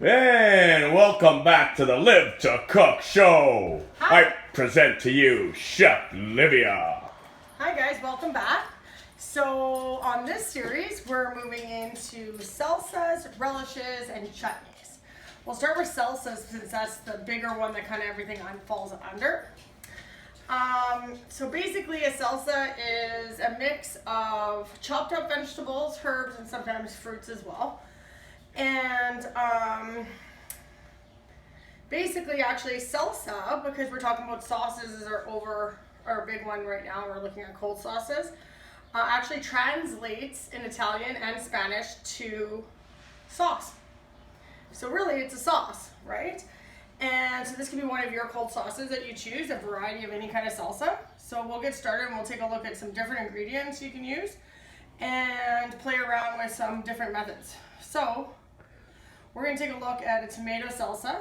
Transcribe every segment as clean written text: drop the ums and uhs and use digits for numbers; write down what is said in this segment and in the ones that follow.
And welcome back to the Livtocook show. Hi. I present to you Chef Livia. Hi guys, welcome back. So on this series, we're moving into salsas, relishes, and chutneys. We'll start with salsas since that's the bigger one that kind of everything falls under. So basically a salsa is a mix of chopped up vegetables, herbs, and sometimes fruits as well. And basically actually salsa, because we're talking about sauces, is our big one right now. We're looking at cold sauces. Actually translates in Italian and Spanish to sauce. So really it's a sauce, right? And so this can be one of your cold sauces that you choose, a variety of any kind of salsa. So we'll get started and we'll take a look at some different ingredients you can use and play around with some different methods. So we're going to take a look at a tomato salsa,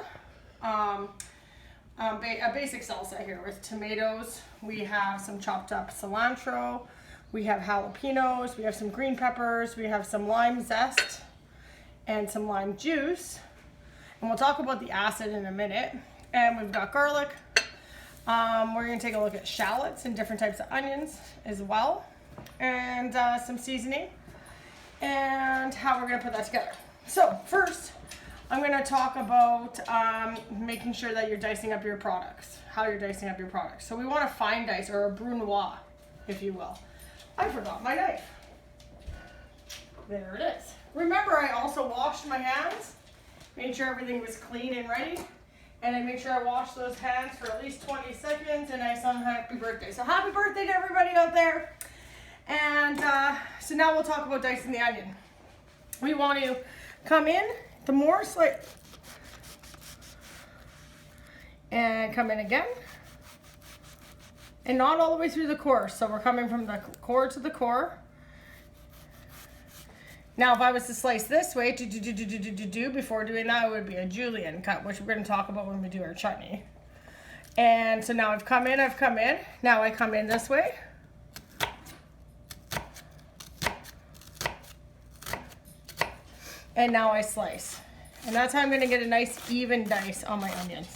a basic salsa here with tomatoes. We have some chopped up cilantro, we have jalapenos, we have some green peppers, we have some lime zest and some lime juice. And we'll talk about the acid in a minute. And we've got garlic. We're going to take a look at shallots and different types of onions as well. And some seasoning. And how we're going to put that together. So first, I'm going to talk about making sure that you're dicing up your products. How you're dicing up your products. So we want a fine dice, or a brunoise, if you will. I forgot my knife. There it is. Remember, I also washed my hands. Made sure everything was clean and ready. And I made sure I washed those hands for at least 20 seconds. And I sung happy birthday. So happy birthday to everybody out there. And so now we'll talk about dicing the onion. We want to come in, the more slight, and come in again. And not all the way through the core. So we're coming from the core to the core. Now, if I was to slice this way, before doing that, it would be a julienne cut, which we're going to talk about when we do our chutney. And so now I've come in. Now I come in this way. And now I slice. And that's how I'm going to get a nice even dice on my onions.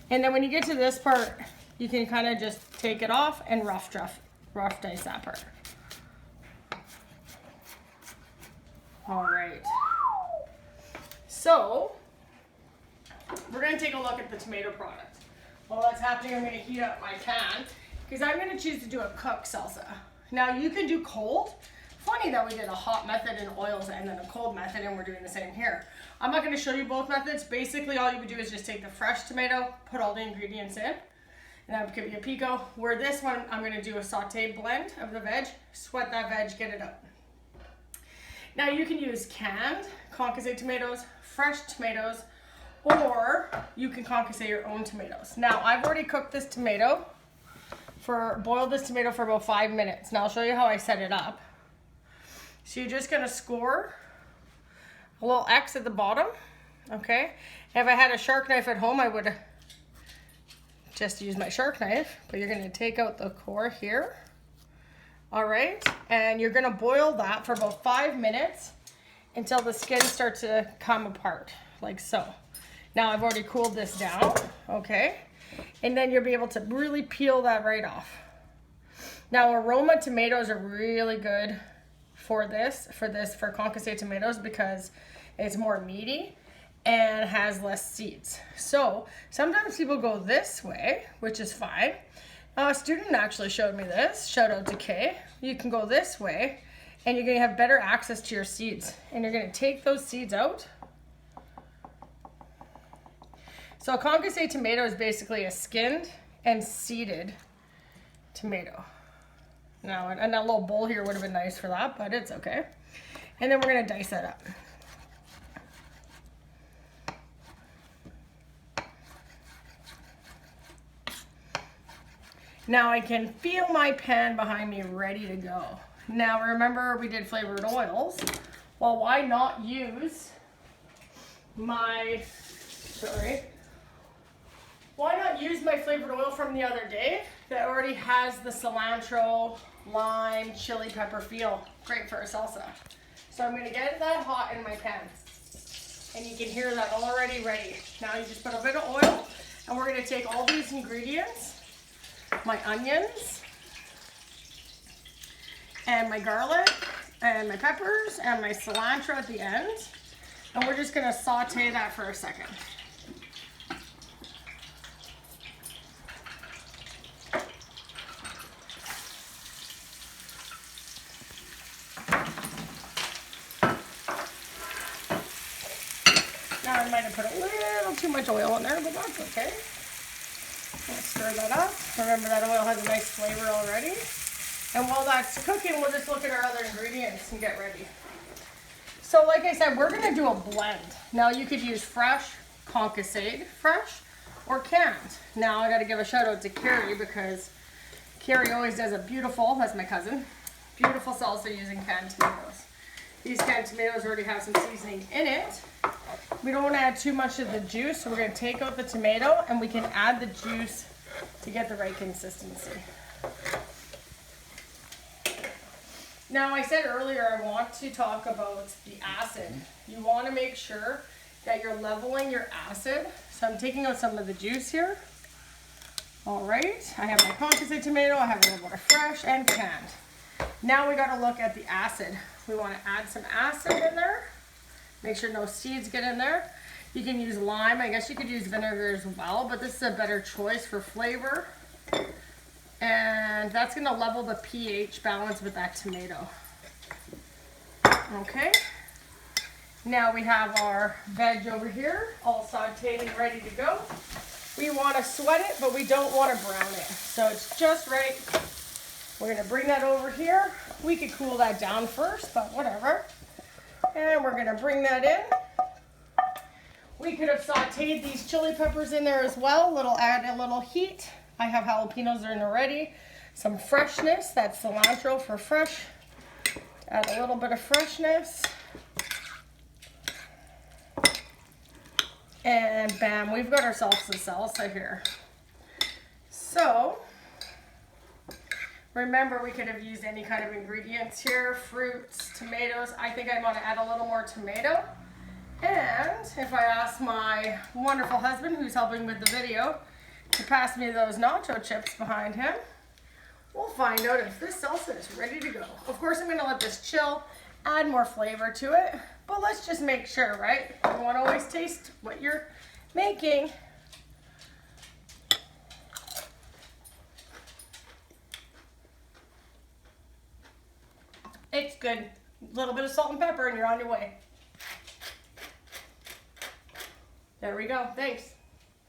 And then when you get to this part, you can kind of just take it off and rough dice that part. All right. So we're going to take a look at the tomato product. While that's happening, I'm going to heat up my pan because I'm going to choose to do a cooked salsa. Now you can do cold. Funny that we did a hot method in oils and then a cold method, and we're doing the same here. I'm not going to show you both methods. Basically, all you would do is just take the fresh tomato, put all the ingredients in. And that could be a pico. Where this one, I'm going to do a sauté blend of the veg. Sweat that veg, get it up. Now you can use canned concassé tomatoes, fresh tomatoes, or you can concassé your own tomatoes. Now I've already cooked this tomato, boiled this tomato for about 5 minutes. Now I'll show you how I set it up. So you're just going to score a little X at the bottom, okay? If I had a shark knife at home, I would just use my shark knife, but you're going to take out the core here. All right, and you're going to boil that for about 5 minutes until the skin starts to come apart, like so. Now I've already cooled this down, okay? And then you'll be able to really peel that right off. Now aroma tomatoes are really good for concassé tomatoes because it's more meaty and has less seeds. So sometimes people go this way, which is fine. A student actually showed me this. Shout out to Kay. You can go this way and you're going to have better access to your seeds. And you're going to take those seeds out. So a concassé tomato is basically a skinned and seeded tomato. Now, and that little bowl here would have been nice for that, but it's okay. And then we're going to dice that up. Now I can feel my pan behind me ready to go. Now remember we did flavored oils. Well, why not use my, why not use my flavored oil from the other day that already has the cilantro, lime, chili pepper feel. Great for a salsa. So I'm gonna get that hot in my pan. And you can hear that already ready. Now you just put a bit of oil, and we're gonna take all these ingredients, my onions, and my garlic, and my peppers, and my cilantro at the end. And we're just gonna saute that for a second. Now I might have put a little too much oil in there, but that's okay. Let's stir that up. Remember that oil has a nice flavor already. And while that's cooking, we'll just look at our other ingredients and get ready. So like I said, we're gonna do a blend. Now you could use fresh, concassade fresh, or canned. Now I gotta give a shout out to Carrie because Carrie always does a beautiful, that's my cousin, beautiful salsa using canned tomatoes. These canned tomatoes already have some seasoning in it. We don't want to add too much of the juice, so we're going to take out the tomato and we can add the juice to get the right consistency. Now I said earlier I want to talk about the acid. You want to make sure that you're leveling your acid. So I'm taking out some of the juice here. All right, I have my concassate tomato, I have a little bit of fresh and canned. Now we got to look at the acid. We want to add some acid in there. Make sure no seeds get in there. You can use lime. I guess you could use vinegar as well, but this is a better choice for flavor. And that's going to level the pH balance with that tomato. Okay. Now we have our veg over here, all sauteed and ready to go. We want to sweat it, but we don't want to brown it. So it's just right. We're going to bring that over here. We could cool that down first, but whatever. And we're gonna bring that in. We could have sauteed these chili peppers in there as well. Add a little heat. I have jalapenos in already. Some freshness, that's cilantro for fresh. Add a little bit of freshness. And bam, we've got ourselves a salsa here. So, remember, we could have used any kind of ingredients here, fruits, tomatoes. I think I want to add a little more tomato. And if I ask my wonderful husband, who's helping with the video, to pass me those nacho chips behind him, we'll find out if this salsa is ready to go. Of course, I'm going to let this chill, add more flavor to it, but let's just make sure, right? You want to always taste what you're making. It's good. A little bit of salt and pepper and you're on your way. There we go. Thanks.